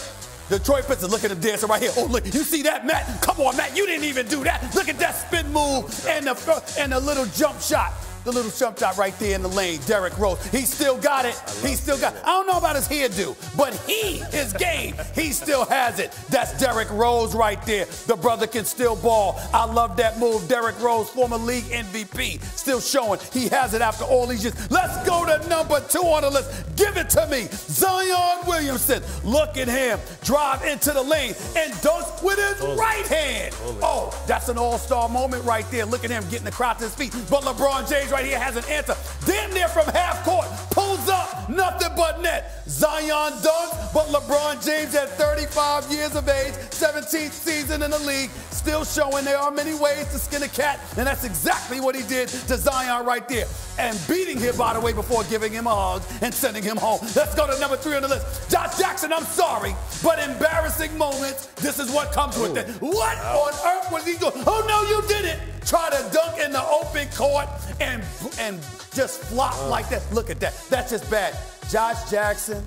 [SPEAKER 5] Detroit Pistons. Look at him dancing right here. Oh, look. You see that, Matt? Come on, Matt. You didn't even do that. Look at that spin move and the little jump shot. The little jump shot right there in the lane, Derrick Rose. He still got it. He still got it. I don't know about his hairdo, but his game, he still has it. That's Derrick Rose right there. The brother can still ball. I love that move. Derrick Rose, former league MVP, still showing he has it after all these years. Let's go to #2 on the list. Give it to me. Zion Williamson. Look at him. Drive into the lane and dunks with his right hand. Oh, that's an all-star moment right there. Look at him getting the crowd to his feet. But LeBron James right here has an answer. Damn near from half court. Pulls up. Nothing but net. Zion dunks, but LeBron James at 35 years of age, 17th season in the league, still showing there are many ways to skin a cat, and that's exactly what he did to Zion right there. And beating him, by the way, before giving him a hug and sending him home. Let's go to #3 on the list. Josh Jackson, I'm sorry, but embarrassing moments, this is what comes with it. What on earth was he doing? Oh, no, you didn't. Try to dunk in the open court and just flop like that. Look at that. That's just bad. Josh Jackson,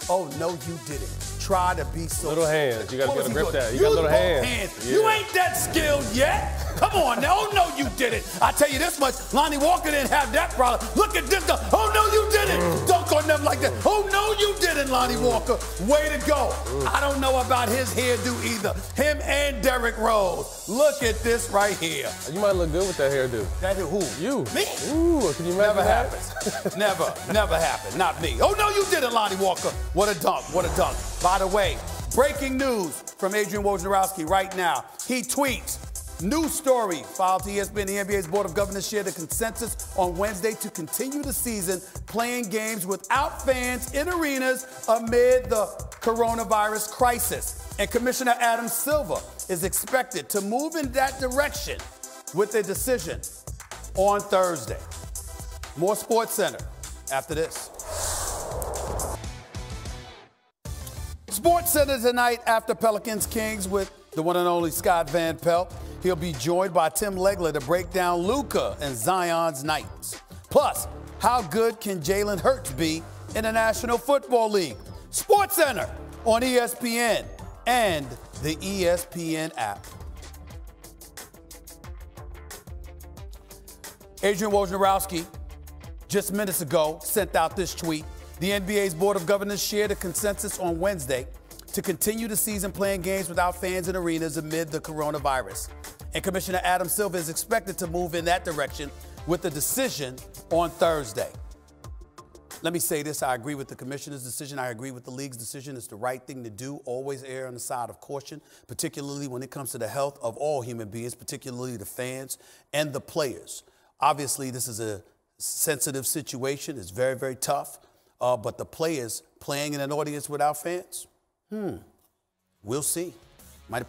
[SPEAKER 5] oh, no, you didn't. Try to be so
[SPEAKER 13] little hands. You got to grip that. You got little hands.
[SPEAKER 5] Yeah. You ain't that skilled yet. Come on now. Oh, no, you didn't. I tell you this much. Lonnie Walker didn't have that problem. Look at this guy. Oh, no, you didn't. Dunk on them like that. Oh, no, you didn't, Lonnie Walker. Way to go. I don't know about his hairdo either. Him and Derrick Rose. Look at this right here.
[SPEAKER 13] You might look good with that hairdo.
[SPEAKER 5] That who?
[SPEAKER 13] You.
[SPEAKER 5] Me?
[SPEAKER 13] Ooh, can you imagine
[SPEAKER 5] Never
[SPEAKER 13] that?
[SPEAKER 5] happens. Never happened. Not me. Oh, no, you didn't, Lonnie Walker. What a dunk. What a dunk. By the way, breaking news from Adrian Wojnarowski right now. He tweets, new story filed to ESPN. The NBA's Board of Governors shared a consensus on Wednesday to continue the season playing games without fans in arenas amid the coronavirus crisis. And Commissioner Adam Silver is expected to move in that direction with a decision on Thursday. More Sports Center after this. Sports Center tonight after Pelicans Kings with the one and only Scott Van Pelt. He'll be joined by Tim Legler to break down Luka and Zion's nights. Plus, how good can Jalen Hurts be in the National Football League? SportsCenter on ESPN and the ESPN app. Adrian Wojnarowski, just minutes ago, sent out this tweet. The NBA's Board of Governors shared a consensus on Wednesday to continue the season playing games without fans in arenas amid the coronavirus. And Commissioner Adam Silver is expected to move in that direction with a decision on Thursday. Let me say this. I agree with the commissioner's decision. I agree with the league's decision. It's the right thing to do. Always err on the side of caution, particularly when it comes to the health of all human beings, particularly the fans and the players. Obviously, this is a sensitive situation. It's very, very tough. But the players playing in an audience without fans, we'll see. Might